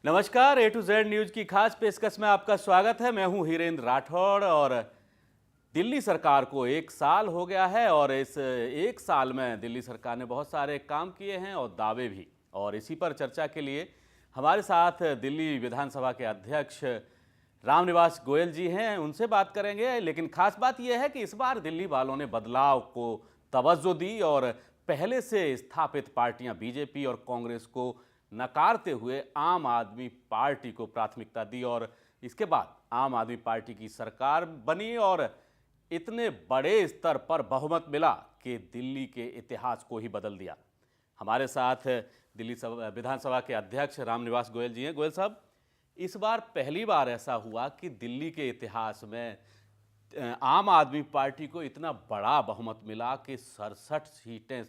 नमस्कार, A to Z news की खास पेशकश में आपका स्वागत है। मैं हूं हीरेंद्र राठौड़ और दिल्ली सरकार को 1 साल हो गया है और इस 1 साल में दिल्ली सरकार ने बहुत सारे काम किए हैं और दावे भी। और इसी पर चर्चा के लिए हमारे साथ दिल्ली विधानसभा के अध्यक्ष रामनिवास गोयल जी हैं, उनसे बात करेंगे। लेकिन खास बात यह है कि इस बार दिल्ली वालों ने बदलाव को तवज्जो दी और पहले से स्थापित पार्टियां बीजेपी और कांग्रेस को नकारते हुए आम आदमी पार्टी को प्राथमिकता दी और इसके बाद आम आदमी पार्टी की सरकार बनी और इतने बड़े स्तर पर बहुमत मिला कि दिल्ली के इतिहास को ही बदल दिया। हमारे साथ दिल्ली विधानसभा के अध्यक्ष रामनिवास गोयल जी हैं। गोयल साहब, इस बार पहली बार ऐसा हुआ कि दिल्ली के इतिहास में आम आदमी पार्टी को इतना बड़ा बहुमत मिला कि 67 सीटें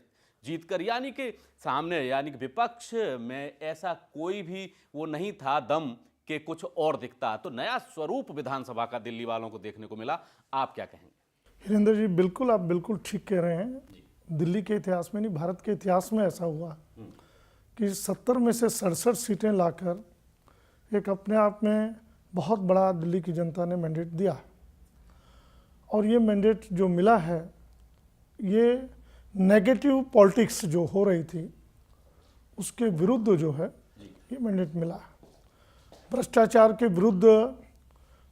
जीतकर, यानी कि सामने यानी कि विपक्ष में ऐसा कोई भी वो नहीं था दम कि कुछ और दिखता। तो नया स्वरूप विधानसभा का दिल्ली वालों को देखने को मिला। आप क्या कहेंगे? हिरेंद्र जी, बिल्कुल आप बिल्कुल ठीक कह रहे हैं। दिल्ली के इतिहास में नहीं, भारत के इतिहास में ऐसा हुआ कि 70 में से 67 सीटें लाकर एक अपने आप में बहुत बड़ा दिल्ली की जनता ने मैंडेट दिया। और ये मैंडेट जो मिला है, ये नेगेटिव पॉलिटिक्स जो हो रही थी उसके विरुद्ध जो है ये मैंडेट मिला। भ्रष्टाचार के विरुद्ध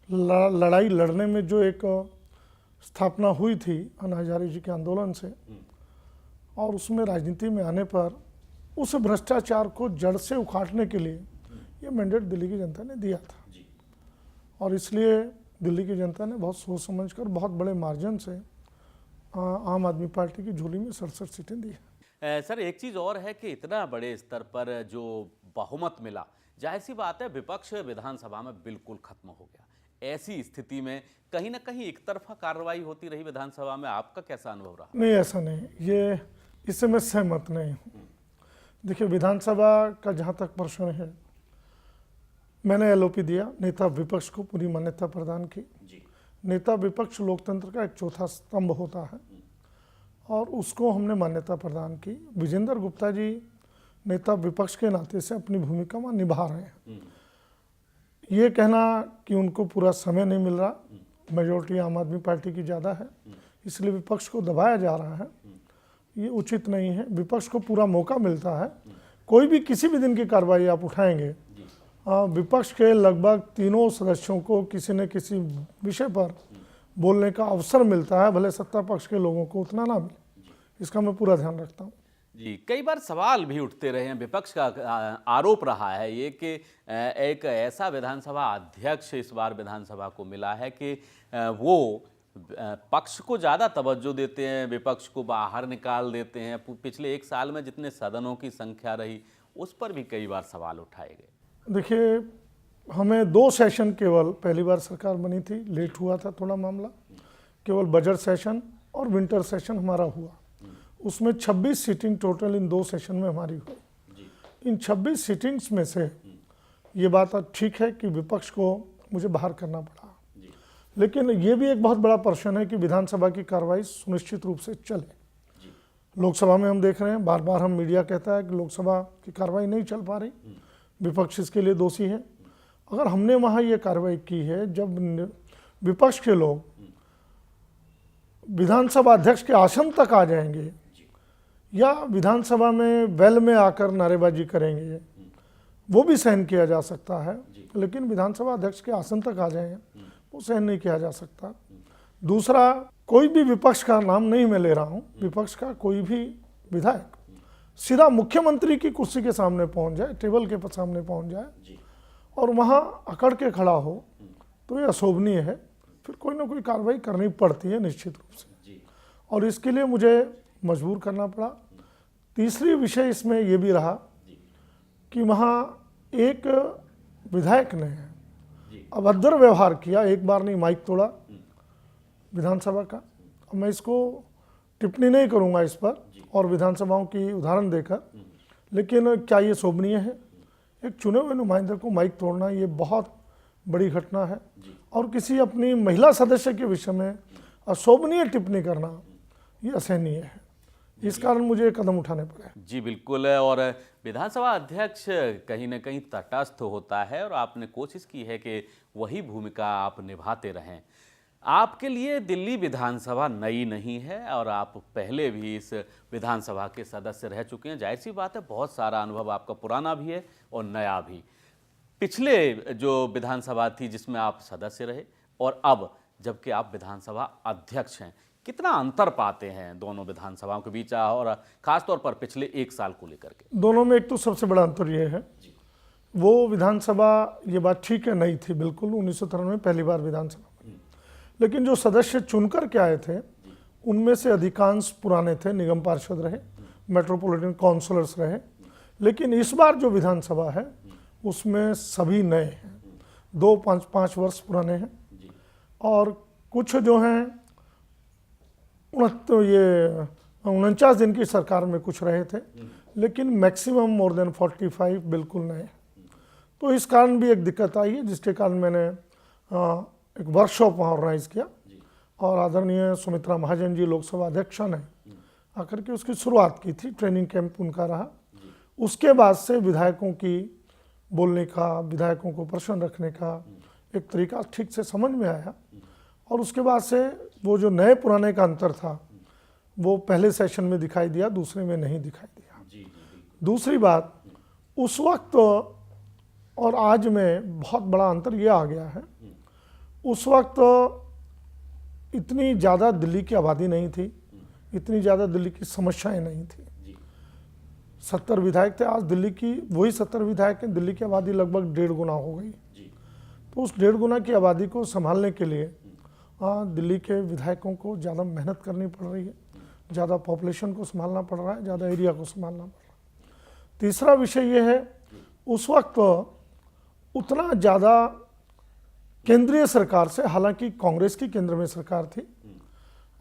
लड़ाई लड़ने में जो एक स्थापना हुई थी अन्ना हजारे जी के आंदोलन से, और उसमें राजनीति में आने पर उस भ्रष्टाचार को जड़ से उखाड़ने के लिए ये मैंडेट दिल्ली की जनता ने दिया था। और इसलिए दिल्ली की जनता ने बहुत सोच समझकर बहुत बड़े मार्जिन से आम आदमी पार्टी की झोली में 67 सीटें दी है। सर, एक चीज़ और है कि इतना बड़े स्तर पर जो बहुमत मिला, जाहिर सी बात है विपक्ष विधानसभा में बिल्कुल खत्म हो गया। ऐसी स्थिति में कहीं ना कहीं एक तरफा कार्रवाई होती रही विधानसभा में। आपका कैसा अनुभव रहा? नहीं, ऐसा नहीं, ये इससे मैं सहमत नहीं हूँ। देखिए, विधानसभा का जहाँ तक प्रश्न है, मैंने एलओपी दिया, नेता विपक्ष को पूरी मान्यता प्रदान की। नेता विपक्ष लोकतंत्र का एक चौथा स्तंभ होता है और उसको हमने मान्यता प्रदान की। विजेंद्र गुप्ता जी नेता विपक्ष के नाते से अपनी भूमिका में निभा रहे हैं। ये कहना कि उनको पूरा समय नहीं मिल रहा, मेजोरिटी आम आदमी पार्टी की ज़्यादा है इसलिए विपक्ष को दबाया जा रहा है, ये उचित नहीं है। विपक्ष को पूरा मौका मिलता है। कोई भी किसी भी दिन की कार्रवाई आप उठाएंगे, विपक्ष के लगभग तीनों सदस्यों को किसी न किसी विषय पर बोलने का अवसर मिलता है, भले सत्ता पक्ष के लोगों को उतना ना मिले। इसका मैं पूरा ध्यान रखता हूँ। जी, कई बार सवाल भी उठते रहे हैं, विपक्ष का आरोप रहा है ये कि एक ऐसा विधानसभा अध्यक्ष इस बार विधानसभा को मिला है कि वो पक्ष को ज़्यादा तवज्जो देते हैं, विपक्ष को बाहर निकाल देते हैं। पिछले 1 साल में जितने सदनों की संख्या रही उस पर भी कई बार सवाल उठाए गए। देखिए, हमें 2 सेशन केवल, पहली बार सरकार बनी थी, लेट हुआ था थोड़ा मामला, केवल बजट सेशन और विंटर सेशन हमारा हुआ। उसमें 26 सीटिंग टोटल इन 2 सेशन में हमारी हुई। इन 26 सीटिंग्स में से ये बात ठीक है कि विपक्ष को मुझे बाहर करना पड़ा, लेकिन ये भी एक बहुत बड़ा प्रश्न है कि विधानसभा की कार्रवाई सुनिश्चित रूप से चले। लोकसभा में हम देख रहे हैं, बार बार हम मीडिया कहता है कि लोकसभा की कार्रवाई नहीं चल पा रही, विपक्ष इसके लिए दोषी है। अगर हमने वहाँ ये कार्रवाई की है, जब विपक्ष के लोग विधानसभा अध्यक्ष के आसन तक आ जाएंगे या विधानसभा में वेल में आकर नारेबाजी करेंगे, वो भी सहन किया जा सकता है, लेकिन विधानसभा अध्यक्ष के आसन तक आ जाए वो सहन नहीं किया जा सकता। दूसरा, कोई भी विपक्ष का नाम नहीं मैं ले रहा हूँ, विपक्ष का कोई भी विधायक सीधा मुख्यमंत्री की कुर्सी के सामने पहुंच जाए, टेबल के सामने पहुंच जाए और वहां अकड़ के खड़ा हो तो ये अशोभनीय है। फिर कोई ना कोई कार्रवाई करनी पड़ती है निश्चित रूप से, और इसके लिए मुझे मजबूर करना पड़ा। तीसरी विषय इसमें यह भी रहा कि वहाँ एक विधायक ने अभद्र व्यवहार किया, एक बार नहीं, माइक तोड़ा विधानसभा का। मैं इसको टिप्पणी नहीं करूंगा इस पर और विधानसभाओं की उदाहरण देकर, लेकिन क्या ये शोभनीय है? एक चुने हुए नुमाइंदे को माइक तोड़ना ये बहुत बड़ी घटना है, और किसी अपनी महिला सदस्य के विषय में अशोभनीय टिप्पणी करना ये असहनीय है। इस कारण मुझे ये कदम उठाने पड़े। जी बिल्कुल। और विधानसभा अध्यक्ष कहीं ना कहीं तटस्थ होता है और आपने कोशिश की है कि वही भूमिका आप निभाते रहें। आपके लिए दिल्ली विधानसभा नई नहीं है और आप पहले भी इस विधानसभा के सदस्य रह चुके हैं। जाहिर सी बात है, बहुत सारा अनुभव आपका पुराना भी है और नया भी। पिछले जो विधानसभा थी जिसमें आप सदस्य रहे और अब जबकि आप विधानसभा अध्यक्ष हैं, कितना अंतर पाते हैं दोनों विधानसभाओं के बीच और खासतौर पर पिछले एक साल को लेकर के? दोनों में एक तो सबसे बड़ा अंतर ये है, वो विधानसभा, ये बात ठीक है, नई थी बिल्कुल, 1993 में पहली बार विधानसभा बनी, लेकिन जो सदस्य चुनकर के आए थे उनमें से अधिकांश पुराने थे, निगम पार्षद रहे, मेट्रोपॉलिटन काउंसलर्स रहे। लेकिन इस बार जो विधानसभा है उसमें सभी नए हैं, 2-5 वर्ष पुराने हैं और कुछ जो हैं 49 दिन की सरकार में कुछ रहे थे, लेकिन मैक्सिमम मोर देन 45 बिल्कुल नए। तो इस कारण भी एक दिक्कत आई है, जिसके कारण मैंने एक वर्कशॉप वहाँ ऑर्गेनाइज किया और आदरणीय सुमित्रा महाजन जी लोकसभा अध्यक्ष ने आकर के उसकी शुरुआत की थी। ट्रेनिंग कैंप उनका रहा। उसके बाद से विधायकों की बोलने का, विधायकों को प्रश्न रखने का एक तरीका ठीक से समझ में आया और उसके बाद से वो जो नए पुराने का अंतर था वो पहले सेशन में दिखाई दिया, दूसरे में नहीं दिखाई दिया। दूसरी बात, उस वक्त और आज में बहुत बड़ा अंतर ये आ गया है, उस वक्त इतनी ज़्यादा दिल्ली की आबादी नहीं थी, इतनी ज़्यादा दिल्ली की समस्याएं नहीं थी। 70 विधायक थे, आज दिल्ली की वही 70 विधायक हैं, दिल्ली की आबादी लगभग 1.5 गुना हो गई। तो उस 1.5 गुना की आबादी को संभालने के लिए दिल्ली के विधायकों को ज़्यादा मेहनत करनी पड़ रही है, ज़्यादा पॉपुलेशन को संभालना पड़ रहा है, ज़्यादा एरिया को संभालना पड़ रहा है। तीसरा विषय ये है, उस वक्त उतना ज़्यादा केंद्रीय सरकार से, हालांकि कांग्रेस की केंद्र में सरकार थी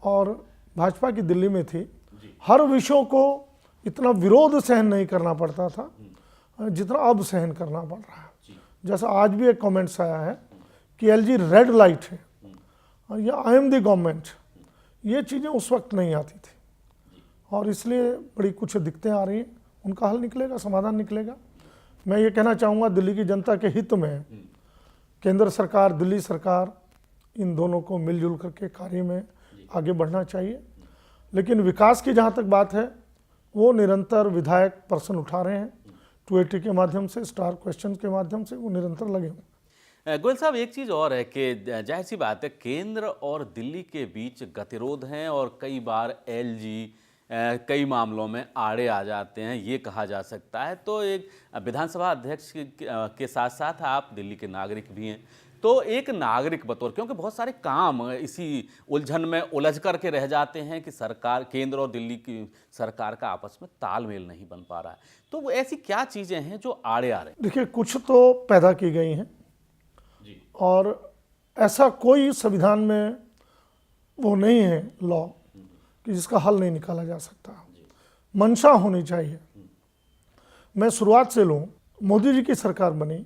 और भाजपा की दिल्ली में थी, हर विषयों को इतना विरोध सहन नहीं करना पड़ता था जितना अब सहन करना पड़ रहा है। जैसा आज भी एक कमेंट्स आया है कि एलजी रेड लाइट है या आई एम द गवर्नमेंट, ये चीज़ें उस वक्त नहीं आती थी और इसलिए बड़ी कुछ दिक्कतें आ रही हैं। उनका हल निकलेगा, समाधान निकलेगा। मैं ये कहना चाहूँगा, दिल्ली की जनता के हित में केंद्र सरकार, दिल्ली सरकार, इन दोनों को मिलजुल करके कार्य में आगे बढ़ना चाहिए। लेकिन विकास की जहाँ तक बात है, वो निरंतर विधायक प्रश्न उठा रहे हैं, 280 के माध्यम से, स्टार क्वेश्चन के माध्यम से वो निरंतर लगे हुए। गोयल साहब, एक चीज़ और है कि जाहिर सी बात है, केंद्र और दिल्ली के बीच गतिरोध हैं और कई बार एलजी कई मामलों में आड़े आ जाते हैं, ये कहा जा सकता है। तो एक विधानसभा अध्यक्ष के साथ साथ आप दिल्ली के नागरिक भी हैं, तो एक नागरिक बतौर, क्योंकि बहुत सारे काम इसी उलझन में उलझ करके रह जाते हैं कि सरकार, केंद्र और दिल्ली की सरकार का आपस में तालमेल नहीं बन पा रहा है, तो वो ऐसी क्या चीज़ें हैं जो आड़े आ रहे हैं? देखिए, कुछ तो पैदा की गई हैं और ऐसा कोई संविधान में वो नहीं है लॉ कि जिसका हल नहीं निकाला जा सकता। मंशा होनी चाहिए। मैं शुरुआत से लूँ, मोदी जी की सरकार बनी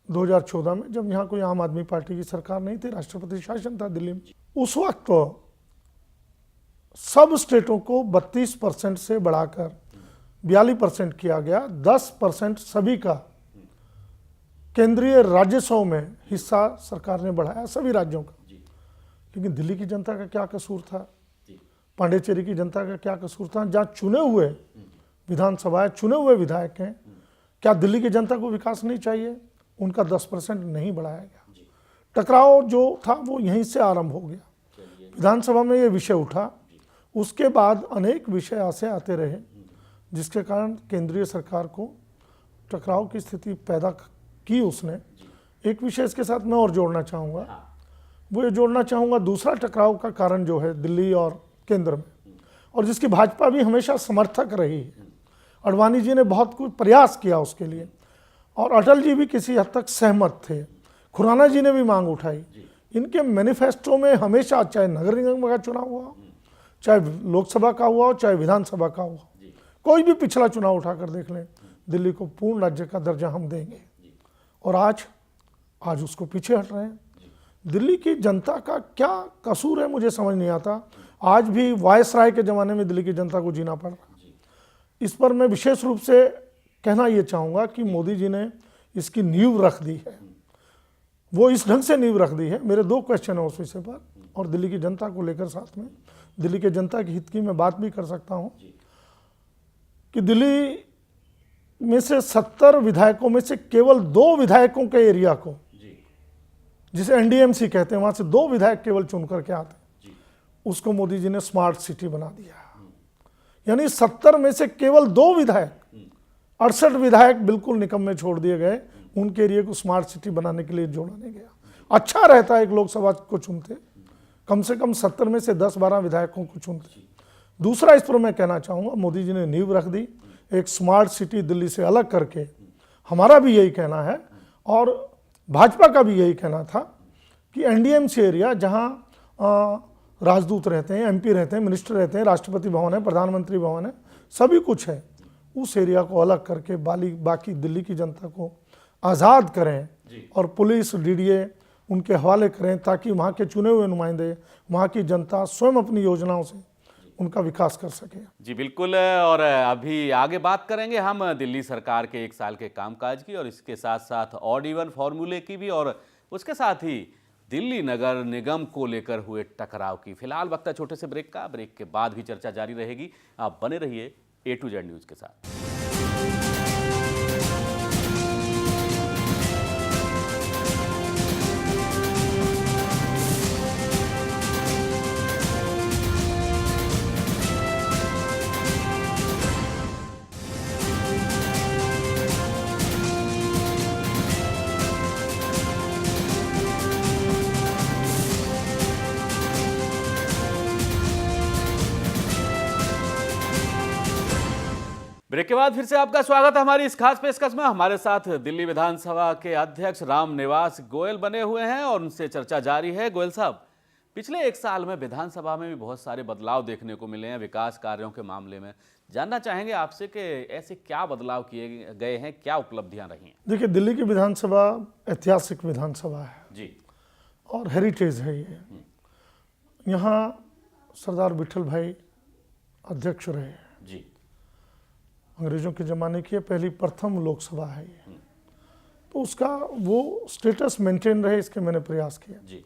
2014 में, जब यहाँ कोई आम आदमी पार्टी की सरकार नहीं थी, राष्ट्रपति शासन था दिल्ली में। उस वक्त सब स्टेटों को 32% से बढ़ाकर 42% किया गया। 10% सभी का केंद्रीय राजस्व में हिस्सा सरकार ने बढ़ाया, सभी राज्यों का। लेकिन दिल्ली की जनता का क्या कसूर था, पांडेचेरी की जनता का क्या कसूर था? जहाँ चुने हुए विधानसभा है, चुने हुए विधायक हैं, क्या दिल्ली की जनता को विकास नहीं चाहिए? उनका 10% नहीं बढ़ाया गया। टकराव जो था वो यहीं से आरंभ हो गया। विधानसभा में ये विषय उठा, उसके बाद अनेक विषय ऐसे आते रहे जिसके कारण केंद्रीय सरकार को टकराव की स्थिति पैदा की उसने। एक विषय इसके साथ मैं और जोड़ना चाहूँगा, वो ये जोड़ना चाहूँगा, दूसरा टकराव का कारण जो है दिल्ली और केंद्र में, और जिसकी भाजपा भी हमेशा समर्थक रही है। अडवाणी जी ने बहुत कुछ प्रयास किया उसके लिए और अटल जी भी किसी हद तक सहमत थे। खुराना जी ने भी मांग उठाई। इनके मैनिफेस्टो में हमेशा, चाहे नगर निगम का चुनाव हुआ, चाहे लोकसभा का हुआ, चाहे विधानसभा का हुआ, कोई भी पिछला चुनाव उठाकर देख लें, दिल्ली को पूर्ण राज्य का दर्जा हम देंगे। और आज उसको पीछे हट रहे हैं। दिल्ली की जनता का क्या कसूर है मुझे समझ नहीं आता। आज भी वायसराय के ज़माने में दिल्ली की जनता को जीना पड़ रहा। इस पर मैं विशेष रूप से कहना ये चाहूँगा कि मोदी जी ने इसकी नींव रख दी है, वो इस ढंग से नींव रख दी है। मेरे 2 क्वेश्चन है उस विषय पर और दिल्ली की जनता को लेकर, साथ में दिल्ली के जनता के हित की मैं बात भी कर सकता हूँ कि दिल्ली में से 70 विधायकों में से केवल 2 विधायकों के एरिया को, जिसे एनडीएमसी कहते हैं, वहाँ से 2 विधायक केवल चुन करके आते हैं, उसको मोदी जी ने स्मार्ट सिटी बना दिया। यानी 70 में से केवल 2 विधायक, 68 विधायक बिल्कुल निकम्मे छोड़ दिए गए, उनके एरिया को स्मार्ट सिटी बनाने के लिए जोड़ा नहीं गया। अच्छा रहता है एक लोकसभा को चुनते, कम से कम 70 में से 10-12 विधायकों को चुनते। दूसरा, इस पर मैं कहना चाहूँगा, मोदी जी ने नींव रख दी एक स्मार्ट सिटी दिल्ली से अलग करके। हमारा भी यही कहना है और भाजपा का भी यही कहना था कि एनडीएमसी एरिया, जहाँ राजदूत रहते हैं, एमपी रहते हैं, मिनिस्टर रहते हैं, राष्ट्रपति भवन है, प्रधानमंत्री भवन है, सभी कुछ है, उस एरिया को अलग करके बाकी दिल्ली की जनता को आज़ाद करें और पुलिस, डीडीए उनके हवाले करें, ताकि वहाँ के चुने हुए नुमाइंदे, वहाँ की जनता स्वयं अपनी योजनाओं से उनका विकास कर सके। जी बिल्कुल। और अभी आगे बात करेंगे हम दिल्ली सरकार के 1 साल के कामकाज की और इसके साथ साथ ऑड इवन फॉर्मूले की भी, और उसके साथ ही दिल्ली नगर निगम को लेकर हुए टकराव की। फिलहाल वक्त है छोटे से ब्रेक का, ब्रेक के बाद भी चर्चा जारी रहेगी। आप बने रहिए A to Z न्यूज़ के साथ। ब्रेक के बाद फिर से आपका स्वागत है हमारी इस खास पेशकश में। हमारे साथ दिल्ली विधानसभा के अध्यक्ष राम निवास गोयल बने हुए हैं और उनसे चर्चा जारी है। गोयल साहब, पिछले 1 साल में विधानसभा में भी बहुत सारे बदलाव देखने को मिले हैं विकास कार्यों के मामले में। जानना चाहेंगे आपसे कि ऐसे क्या बदलाव किए गए हैं, क्या उपलब्धियां रही हैं? देखिए, दिल्ली की विधानसभा ऐतिहासिक विधानसभा है जी, और हेरिटेज है ये। यहाँ सरदार विठल भाई अध्यक्ष रहे, जी, अंग्रेजों के ज़माने की पहली प्रथम लोकसभा है ये, तो उसका वो स्टेटस मेंटेन रहे, इसके मैंने प्रयास किया। जी,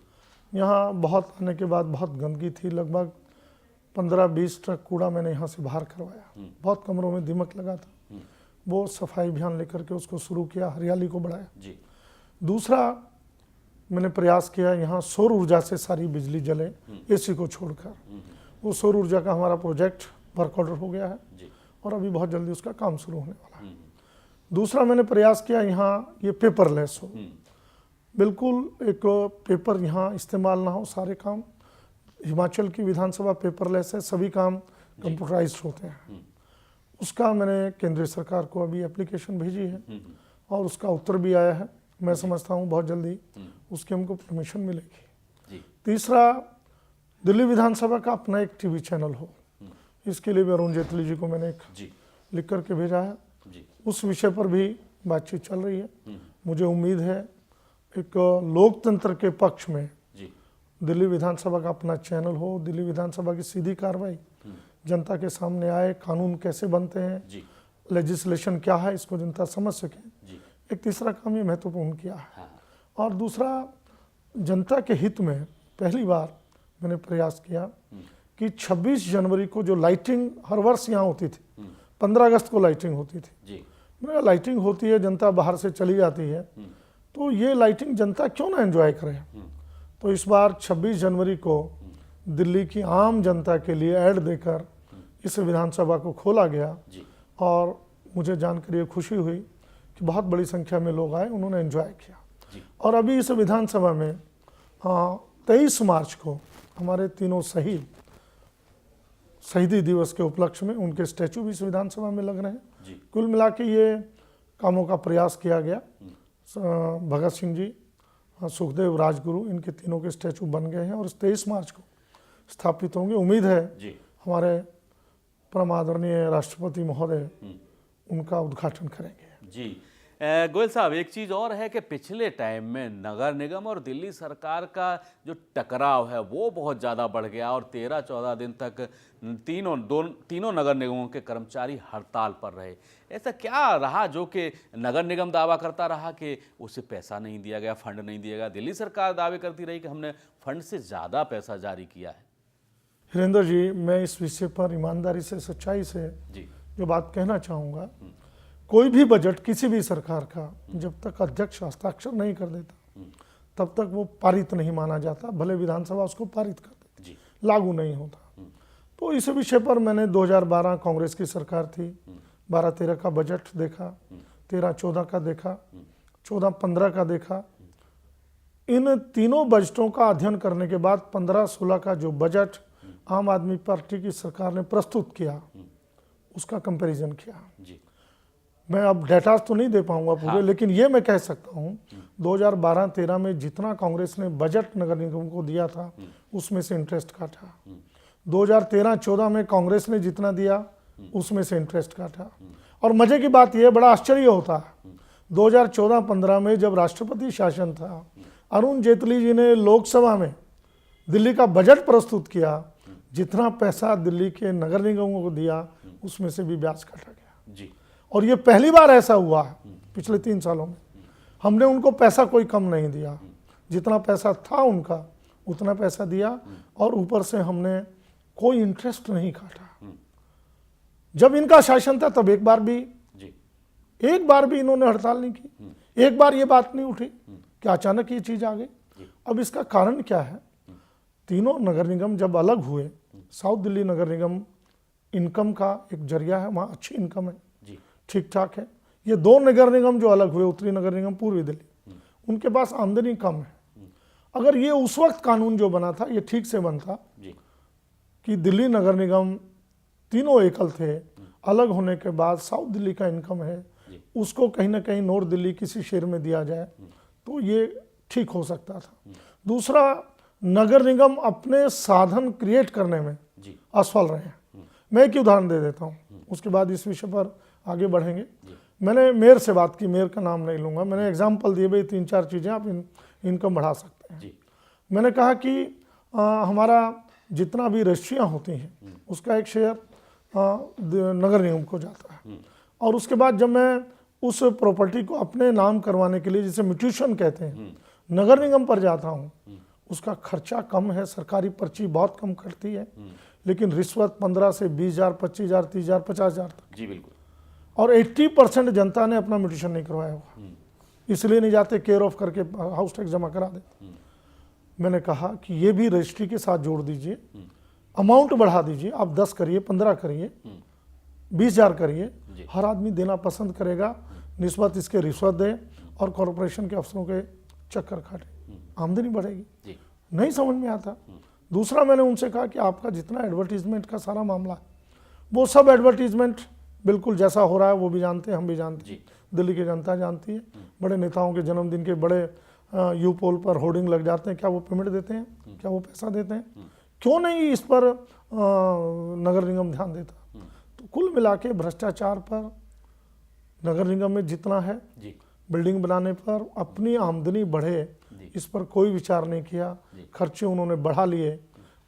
यहाँ बहुत आने के बाद बहुत गंदगी थी, लगभग 15-20 ट्रक कूड़ा मैंने यहाँ से बाहर करवाया। बहुत कमरों में दीमक लगा था, वो सफाई अभियान लेकर के उसको शुरू किया, हरियाली को बढ़ाया। जी, दूसरा, मैंने प्रयास किया यहाँ सौर ऊर्जा से सारी बिजली जले, एसी को छोड़कर। वो सौर ऊर्जा का हमारा प्रोजेक्ट वर्क ऑर्डर हो गया है जी, और अभी बहुत जल्दी उसका काम शुरू होने वाला है। दूसरा, मैंने प्रयास किया यहाँ ये पेपरलेस हो, बिल्कुल एक पेपर यहाँ इस्तेमाल ना हो, सारे काम। हिमाचल की विधानसभा पेपरलेस है, सभी काम कंप्यूटराइज्ड होते हैं। उसका मैंने केंद्रीय सरकार को अभी एप्लीकेशन भेजी है और उसका उत्तर भी आया है। मैं समझता हूँ बहुत जल्दी उसकी हमको परमिशन मिलेगी। तीसरा, दिल्ली विधानसभा का अपना एक टीवी चैनल हो, इसके लिए भी अरुण जेटली जी को मैंने एक लिख करके भेजा है। उस विषय पर भी बातचीत चल रही है। मुझे उम्मीद है एक लोकतंत्र के पक्ष में दिल्ली विधानसभा का अपना चैनल हो, दिल्ली विधानसभा की सीधी कार्रवाई जनता के सामने आए, कानून कैसे बनते हैं, लेजिस्लेशन क्या है, इसको जनता समझ सके। एक तीसरा काम ये महत्वपूर्ण किया है। और दूसरा, जनता के हित में पहली बार मैंने प्रयास किया कि 26 जनवरी को जो लाइटिंग हर वर्ष यहाँ होती थी, 15 अगस्त को लाइटिंग होती थी, मेरा लाइटिंग होती है, जनता बाहर से चली जाती है, तो ये लाइटिंग जनता क्यों ना एंजॉय करे। तो इस बार 26 जनवरी को दिल्ली की आम जनता के लिए ऐड देकर इस विधानसभा को खोला गया और मुझे जानकर ये खुशी हुई कि बहुत बड़ी संख्या में लोग आए, उन्होंने एंजॉय किया। और अभी इस विधानसभा में 23 मार्च को हमारे तीनों शहीदी दिवस के उपलक्ष्य में उनके स्टैचू भी इस विधानसभा में लग रहे हैं। कुल मिला के ये कामों का प्रयास किया गया। भगत सिंह जी, सुखदेव, राजगुरु, इनके तीनों के स्टैचू बन गए हैं और 23 मार्च को स्थापित होंगे। उम्मीद है हमारे परम आदरणीय राष्ट्रपति महोदय उनका उद्घाटन करेंगे। जी, गोयल साहब, एक चीज़ और है कि पिछले टाइम में नगर निगम और दिल्ली सरकार का जो टकराव है वो बहुत ज़्यादा बढ़ गया और 13-14 दिन तक तीनों नगर निगमों के कर्मचारी हड़ताल पर रहे। ऐसा क्या रहा जो कि नगर निगम दावा करता रहा कि उसे पैसा नहीं दिया गया, फंड नहीं दिया गया, दिल्ली सरकार दावे करती रही कि हमने फंड से ज़्यादा पैसा जारी किया है? हिरेंद्र जी, मैं इस विषय पर ईमानदारी से, सच्चाई से जी जो बात कहना चाहूँगा, कोई भी बजट किसी भी सरकार का जब तक अध्यक्ष हस्ताक्षर नहीं कर देता तब तक वो पारित नहीं माना जाता, भले विधानसभा उसको पारित कर देती, जी लागू नहीं होता। तो इस विषय पर मैंने 2012 कांग्रेस की सरकार थी, 12-13 का बजट देखा, 13-14 का देखा, 14-15 का देखा। इन तीनों बजटों का अध्ययन करने के बाद 15-16 का जो बजट आम आदमी पार्टी की सरकार ने प्रस्तुत किया उसका कंपैरिजन किया। जी मैं अब डेटा तो नहीं दे पाऊंगा पूरे, हाँ। लेकिन ये मैं कह सकता हूँ 2012-13 में जितना कांग्रेस ने बजट नगर निगम को दिया था उसमें से इंटरेस्ट काटा। 2013-14 में कांग्रेस ने जितना दिया उसमें से इंटरेस्ट काटा। और मजे की बात यह, बड़ा आश्चर्य होता है, 2014-15 में जब राष्ट्रपति शासन था, अरुण जेटली जी ने लोकसभा में दिल्ली का बजट प्रस्तुत किया, जितना पैसा दिल्ली के नगर निगमों को दिया उसमें से भी ब्याज काटा गया। जी और ये पहली बार ऐसा हुआ है पिछले 3 सालों में। हमने उनको पैसा कोई कम नहीं दिया, जितना पैसा था उनका उतना पैसा दिया और ऊपर से हमने कोई इंटरेस्ट नहीं काटा। जब इनका शासन था तब एक बार भी इन्होंने हड़ताल नहीं की, एक बार ये बात नहीं उठी कि अचानक ये चीज आ गई। अब इसका कारण क्या है? तीनों नगर निगम जब अलग हुए, साउथ दिल्ली नगर निगम इनकम का एक जरिया है, वहाँ अच्छी इनकम है, ठीक ठाक है। ये 2 नगर निगम जो अलग हुए, उत्तरी नगर निगम, पूर्वी दिल्ली, उनके पास आमदनी कम है। अगर ये उस वक्त कानून जो बना था ये ठीक से बनता कि दिल्ली नगर निगम तीनों एकल थे, अलग होने के बाद साउथ दिल्ली का इनकम है उसको कहीं ना कहीं नॉर्थ दिल्ली किसी शहर में दिया जाए तो ये ठीक हो सकता था। दूसरा, नगर निगम अपने साधन क्रिएट करने में असफल रहे हैं। मैं एक उदाहरण दे देता हूँ, उसके बाद इस विषय पर आगे बढ़ेंगे। मैंने मेयर से बात की, मेयर का नाम नहीं लूँगा, मैंने एग्जाम्पल दिए, भाई 3-4 चीज़ें आप इनकम बढ़ा सकते हैं। मैंने कहा कि हमारा जितना भी रजिस्ट्रियाँ होती हैं उसका एक शेयर नगर निगम को जाता है, और उसके बाद जब मैं उस प्रॉपर्टी को अपने नाम करवाने के लिए, जिसे म्यूटेशन कहते हैं, नगर निगम पर जाता हूँ, उसका खर्चा कम है, सरकारी पर्ची बहुत कम कटती है, लेकिन रिश्वत 15 से 20,000, 25,000, 30,000, 50,000 तक। जी बिल्कुल। और 80% जनता ने अपना म्यूटेशन नहीं करवाया हुआ, इसलिए नहीं जाते, केयर ऑफ करके हाउस टैक्स जमा करा दे। मैंने कहा कि ये भी रजिस्ट्री के साथ जोड़ दीजिए, अमाउंट बढ़ा दीजिए, आप 10 करिए, 15 करिए, 20,000 करिए, हर आदमी देना पसंद करेगा, निस्बत इसके रिश्वत दे और कॉरपोरेशन के अफसरों के चक्कर काटे, आमदनी बढ़ेगी। नहीं समझ में आता। दूसरा, मैंने उनसे कहा कि आपका जितना एडवर्टीजमेंट का सारा मामला है, वो सब एडवर्टीजमेंट बिल्कुल जैसा हो रहा है वो भी जानते हैं, हम भी जानते हैं, दिल्ली की जनता जानती है। बड़े नेताओं के जन्मदिन के बड़े यू पोल पर होर्डिंग लग जाते हैं, क्या वो पेमेंट देते हैं? क्या वो पैसा देते हैं? क्यों नहीं इस पर नगर निगम ध्यान देता? तो कुल मिला के भ्रष्टाचार पर नगर निगम में जितना है, बिल्डिंग बनाने पर अपनी आमदनी बढ़े इस पर कोई विचार नहीं किया, खर्चे उन्होंने बढ़ा लिए।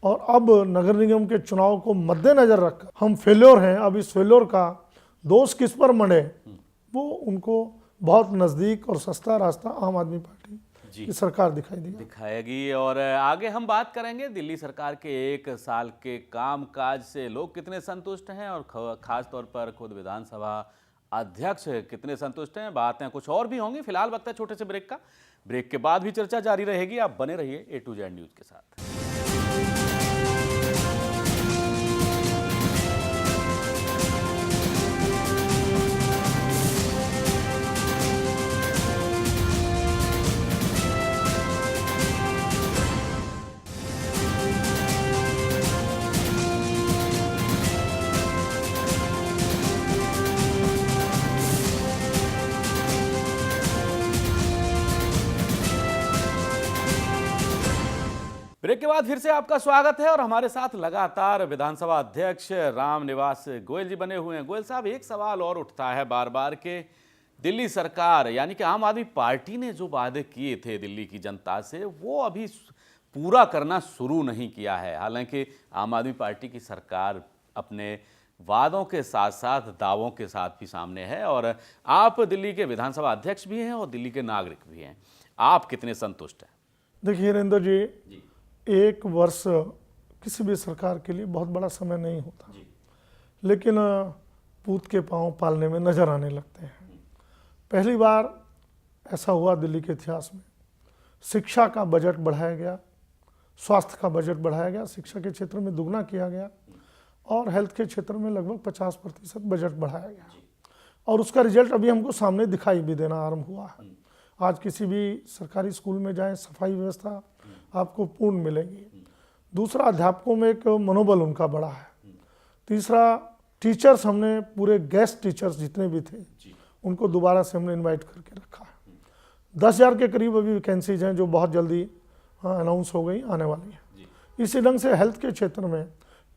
और अब नगर निगम के चुनाव को मद्देनजर रखकर हम फेल्योर हैं। अब इस फेल्योर का दोष किस पर मढ़े, वो उनको बहुत नज़दीक और सस्ता रास्ता आम आदमी पार्टी की सरकार दिखाएगी। और आगे हम बात करेंगे दिल्ली सरकार के 1 साल के कामकाज से लोग कितने संतुष्ट हैं और खास तौर पर खुद विधानसभा अध्यक्ष कितने संतुष्ट हैं। बातें कुछ और भी होंगी। फिलहाल वक्त है छोटे से ब्रेक का। ब्रेक के बाद भी चर्चा जारी रहेगी। आप बने रहिए A to Z न्यूज के साथ। ब्रेक के बाद फिर से आपका स्वागत है और हमारे साथ लगातार विधानसभा अध्यक्ष राम निवास गोयल जी बने हुए हैं। गोयल साहब, एक सवाल और उठता है बार बार के दिल्ली सरकार यानी कि आम आदमी पार्टी ने जो वादे किए थे दिल्ली की जनता से वो अभी पूरा करना शुरू नहीं किया है। हालांकि आम आदमी पार्टी की सरकार अपने वादों के साथ साथ दावों के साथ भी सामने है और आप दिल्ली के विधानसभा अध्यक्ष भी हैं और दिल्ली के नागरिक भी हैं। आप कितने संतुष्ट हैं? देखिए वीरेंद्र जी, एक वर्ष किसी भी सरकार के लिए बहुत बड़ा समय नहीं होता, लेकिन पूत के पांव पालने में नजर आने लगते हैं। पहली बार ऐसा हुआ दिल्ली के इतिहास में, शिक्षा का बजट बढ़ाया गया, स्वास्थ्य का बजट बढ़ाया गया, शिक्षा के क्षेत्र में दुगना किया गया और हेल्थ के क्षेत्र में लगभग 50% बजट बढ़ाया गया और उसका रिजल्ट अभी हमको सामने दिखाई भी देना आरंभ हुआ है। आज किसी भी सरकारी स्कूल में जाएं, सफाई व्यवस्था आपको पूर्ण मिलेगी। दूसरा, अध्यापकों में एक मनोबल उनका बढ़ा है। तीसरा, टीचर्स हमने पूरे गेस्ट टीचर्स जितने भी थे उनको दोबारा से हमने इनवाइट करके रखा है। 10,000 के करीब अभी वैकेंसीज हैं जो बहुत जल्दी अनाउंस हो गई, आने वाली है। इसी ढंग से हेल्थ के क्षेत्र में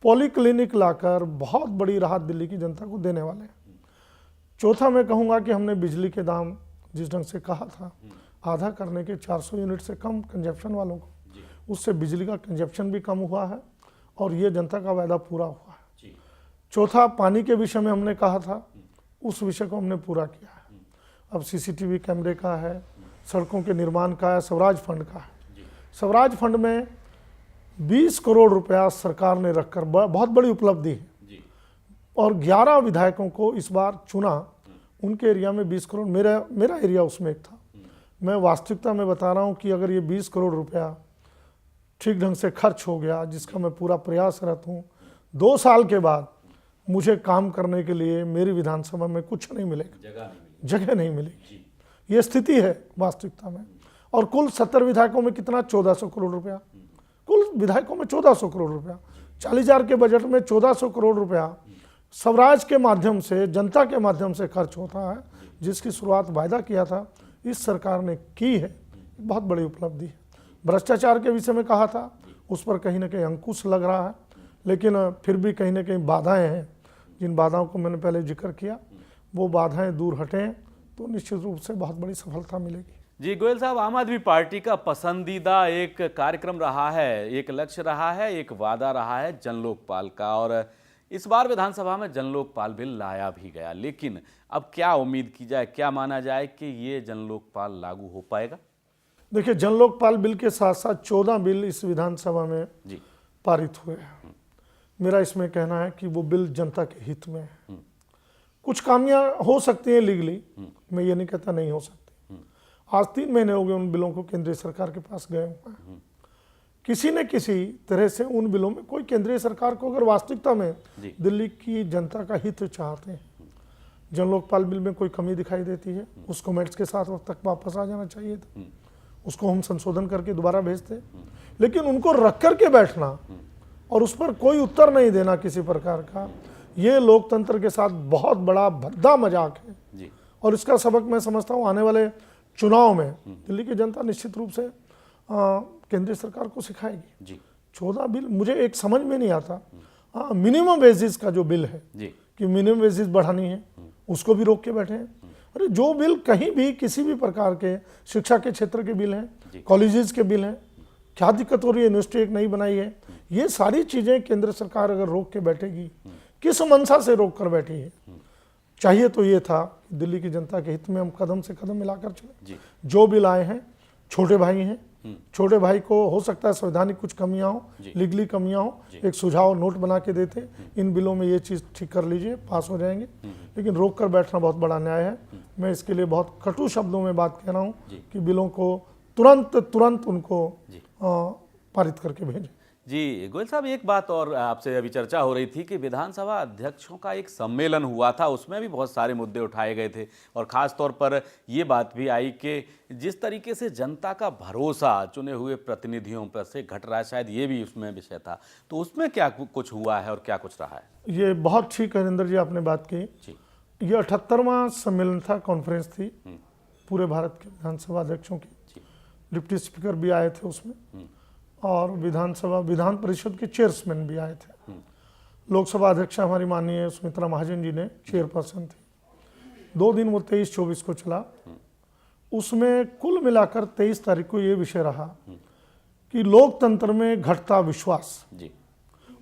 पॉलीक्लिनिक लाकर बहुत बड़ी राहत दिल्ली की जनता को देने वाले हैं। चौथा, मैं कहूँगा कि हमने बिजली के दाम जिस ढंग से कहा था आधा करने के 400 यूनिट से कम कंजप्शन वालों को, उससे बिजली का कंजप्शन भी कम हुआ है और ये जनता का वायदा पूरा हुआ है। चौथा, पानी के विषय में हमने कहा था, उस विषय को हमने पूरा किया है। अब सीसीटीवी कैमरे का है, सड़कों के निर्माण का है, स्वराज फंड का है। स्वराज फंड में 20 करोड़ रुपया सरकार ने रखकर बहुत बड़ी उपलब्धि है और 11 विधायकों को इस बार चुना। उनके एरिया में 20 करोड़, मेरा एरिया उसमें एक था। मैं वास्तविकता में बता रहा हूँ कि अगर ये 20 करोड़ रुपया ठीक ढंग से खर्च हो गया, जिसका मैं पूरा प्रयासरत हूँ, 2 साल के बाद मुझे काम करने के लिए मेरी विधानसभा में कुछ नहीं मिलेगा, जगह नहीं मिलेगी। ये स्थिति है वास्तविकता में। और कुल 70 विधायकों में कितना, 1400 करोड़ रुपया, कुल विधायकों में 1400 करोड़ रुपया, 40,000 के बजट में 1400 करोड़ रुपया स्वराज के माध्यम से, जनता के माध्यम से खर्च होता है, जिसकी शुरुआत वायदा किया था इस सरकार ने की है। बहुत बड़ी उपलब्धि है। भ्रष्टाचार के विषय में कहा था, उस पर कहीं ना कहीं अंकुश लग रहा है, लेकिन फिर भी कहीं ना कहीं बाधाएं हैं। जिन बाधाओं को मैंने पहले जिक्र किया, वो बाधाएं दूर हटें तो निश्चित रूप से बहुत बड़ी सफलता मिलेगी। जी गोयल साहब, आम आदमी पार्टी का पसंदीदा एक कार्यक्रम रहा है, एक लक्ष्य रहा है, एक वादा रहा है जन लोकपाल का, और इस बार विधानसभा में जन लोकपाल बिल लाया भी गया। लेकिन अब क्या उम्मीद की जाए, क्या माना जाए कि ये जन लोकपाल लागू हो पाएगा? देखिए, जन लोकपाल बिल के साथ साथ 14 बिल इस विधानसभा में पारित हुए हैं। मेरा इसमें कहना है कि वो बिल जनता के हित में है। कुछ खामियां हो सकती हैं लीगली, मैं ये नहीं कहता नहीं हो सकती। आज 3 महीने हो गए उन बिलों को केंद्रीय सरकार के पास गए हुए हैं। किसी न किसी तरह से उन बिलों में कोई केंद्रीय सरकार को अगर वास्तविकता में दिल्ली की जनता का हित चाहते हैं, जन लोकपाल बिल में कोई कमी दिखाई देती है, उस कमेंट्स के साथ वक्त तक वापस आ जाना चाहिए था। उसको हम संशोधन करके दोबारा भेजते। लेकिन उनको रख करके बैठना और उस पर कोई उत्तर नहीं देना किसी प्रकार का, ये लोकतंत्र के साथ बहुत बड़ा भद्दा मजाक है। और इसका सबक मैं समझता हूँ आने वाले चुनाव में दिल्ली की जनता निश्चित रूप से केंद्रीय सरकार को सिखाएगी। 14 बिल मुझे एक समझ में नहीं आता। मिनिमम वेजेस का जो बिल है कि मिनिमम वेजेस बढ़ानी है, उसको भी रोक के बैठे हैं। अरे जो बिल कहीं भी किसी भी प्रकार के शिक्षा के क्षेत्र के बिल हैं, कॉलेजेस के बिल हैं, क्या दिक्कत हो रही है? यूनिवर्सिटी एक नई बनाई है, ये सारी चीजें केंद्र सरकार अगर रोक के बैठेगी, किस मंशा से रोक कर बैठी है? चाहिए तो ये था कि दिल्ली की जनता के हित में हम कदम से कदम मिलाकर चले। जो बिल आए हैं, छोटे भाई हैं, छोटे भाई को हो सकता है संवैधानिक कुछ कमियां हो, लीगली कमियां हो, एक सुझाव नोट बना के देते, इन बिलों में ये चीज़ ठीक कर लीजिए, पास हो जाएंगे। लेकिन रोक कर बैठना बहुत बड़ा न्याय है। मैं इसके लिए बहुत कटु शब्दों में बात कह रहा हूँ कि बिलों को तुरंत उनको पारित करके भेजें। जी गोयल साहब, एक बात और आपसे अभी चर्चा हो रही थी कि विधानसभा अध्यक्षों का एक सम्मेलन हुआ था, उसमें भी बहुत सारे मुद्दे उठाए गए थे और ख़ास तौर पर ये बात भी आई कि जिस तरीके से जनता का भरोसा चुने हुए प्रतिनिधियों पर से घट रहा है, शायद ये भी उसमें विषय था। तो उसमें क्या कुछ हुआ है और क्या कुछ रहा है? ये बहुत ठीक हरिंदर जी आपने बात की। ये 78वां सम्मेलन था, कॉन्फ्रेंस थी पूरे भारत के विधानसभा अध्यक्षों की। डिप्टी स्पीकर भी आए थे उसमें और विधान परिषद के चेयरमैन भी आए थे। लोकसभा अध्यक्ष हमारी माननीय सुमित्रा महाजन जी ने चेयरपर्सन थी। 2 दिन वो 23-24 को चला। उसमें कुल मिलाकर 23 तारीख को ये विषय रहा कि लोकतंत्र में घटता विश्वास जी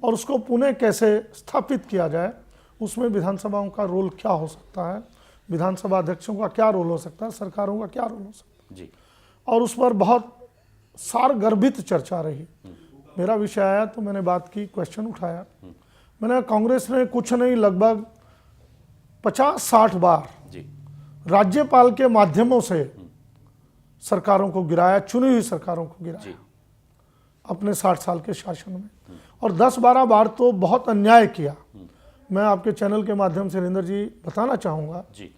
और उसको पुनः कैसे स्थापित किया जाए, उसमें विधानसभाओं का रोल क्या हो सकता है, विधानसभा अध्यक्षों का क्या रोल हो सकता है, सरकारों का क्या रोल हो सकता है जी और उस पर बहुत सारगर्भित चर्चा रही। मेरा विषय आया तो मैंने बात की, क्वेश्चन उठाया। मैंने कांग्रेस ने कुछ नहीं लगभग 50-60 बार जी राज्यपाल के माध्यमों से सरकारों को गिराया, चुनी हुई सरकारों को जी गिराया अपने 60 साल के शासन में, और 10-12 बार तो बहुत अन्याय किया। मैं आपके चैनल के माध्यम से हरिंदर जी बताना चाहूँगा, जी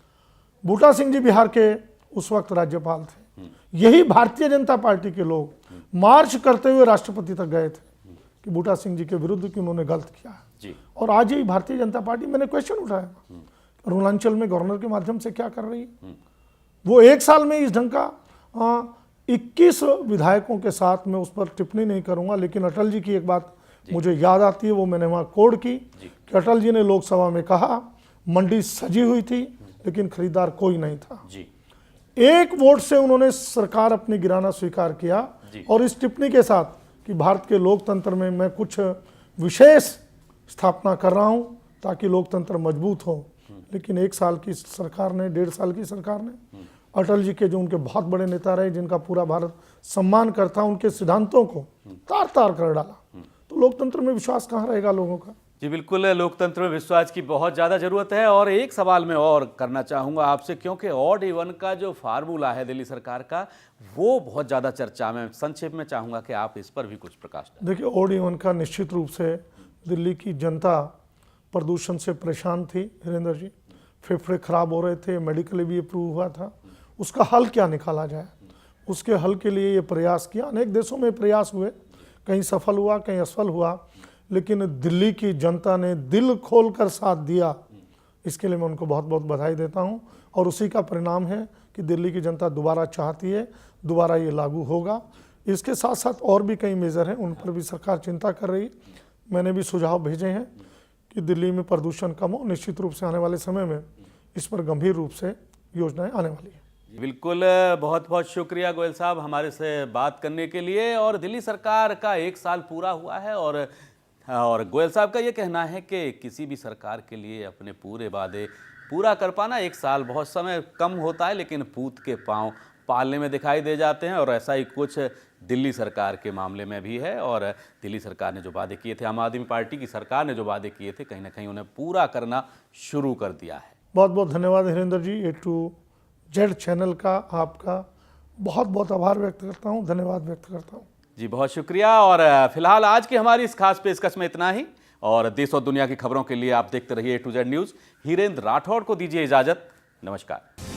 बूटा सिंह जी बिहार के उस वक्त राज्यपाल थे। यही भारतीय जनता पार्टी के लोग मार्च करते हुए राष्ट्रपति तक गए थे कि बूटा सिंह जी के विरुद्ध कि उन्होंने गलत किया है। जी और आज ही भारतीय जनता पार्टी, मैंने क्वेश्चन उठाया, अरुणाचल में गवर्नर के माध्यम से क्या कर रही है। वो 1 साल में इस ढंग का 21 विधायकों के साथ, मैं उस पर टिप्पणी नहीं करूंगा, लेकिन अटल जी की एक बात मुझे याद आती है, वो मैंने वहाँ कोड की कि अटल जी ने लोकसभा में कहा मंडी सजी हुई थी लेकिन खरीदार कोई नहीं था। जी 1 वोट से उन्होंने सरकार अपनी गिराना स्वीकार किया और इस टिप्पणी के साथ कि भारत के लोकतंत्र में मैं कुछ विशेष स्थापना कर रहा हूं ताकि लोकतंत्र मजबूत हो। लेकिन 1 साल की सरकार ने, 1.5 साल की सरकार ने अटल जी के, जो उनके बहुत बड़े नेता रहे, जिनका पूरा भारत सम्मान करता, उनके सिद्धांतों को तार तार कर डाला। तो लोकतंत्र में विश्वास कहाँ रहेगा लोगों का। जी बिल्कुल, लोकतंत्र में विश्वास की बहुत ज़्यादा ज़रूरत है। और एक सवाल मैं और करना चाहूँगा आपसे, क्योंकि ऑड इवन का जो फार्मूला है दिल्ली सरकार का, वो बहुत ज़्यादा चर्चा में, संक्षेप में चाहूँगा कि आप इस पर भी कुछ प्रकाश डालें। देखिए, ऑड इवन का निश्चित रूप से दिल्ली की जनता प्रदूषण से परेशान थी हरिंदर जी, फेफड़े खराब हो रहे थे, मेडिकली भी अप्रूव हुआ था। उसका हल क्या निकाला जाए, उसके हल के लिए ये प्रयास किया। अनेक देशों में प्रयास हुए, कहीं सफल हुआ, कहीं असफल हुआ, लेकिन दिल्ली की जनता ने दिल खोलकर साथ दिया। इसके लिए मैं उनको बहुत बहुत बधाई देता हूं और उसी का परिणाम है कि दिल्ली की जनता दोबारा चाहती है, दोबारा ये लागू होगा। इसके साथ साथ और भी कई मेजर हैं, उन पर भी सरकार चिंता कर रही। मैंने भी सुझाव भेजे हैं कि दिल्ली में प्रदूषण कम हो। निश्चित रूप से आने वाले समय में इस पर गंभीर रूप से योजनाएं आने वाली है। बिल्कुल, बहुत बहुत शुक्रिया गोयल साहब हमारे से बात करने के लिए। और दिल्ली सरकार का 1 साल पूरा हुआ है और गोयल साहब का ये कहना है कि किसी भी सरकार के लिए अपने पूरे वादे पूरा कर पाना 1 साल बहुत समय कम होता है, लेकिन पूत के पांव पालने में दिखाई दे जाते हैं। और ऐसा ही कुछ दिल्ली सरकार के मामले में भी है। और दिल्ली सरकार ने जो वादे किए थे, आम आदमी पार्टी की सरकार ने जो वादे किए थे, कहीं ना कहीं उन्हें पूरा करना शुरू कर दिया है। बहुत बहुत धन्यवाद हरिंदर जी। A to Z चैनल का आपका बहुत बहुत आभार व्यक्त करता हूँ, धन्यवाद व्यक्त करता हूँ। जी बहुत शुक्रिया। और फिलहाल आज की हमारी इस खास पेशकश में इतना ही। और देश और दुनिया की खबरों के लिए आप देखते रहिए A to Z news. Hirendra Rathore को दीजिए इजाज़त। नमस्कार।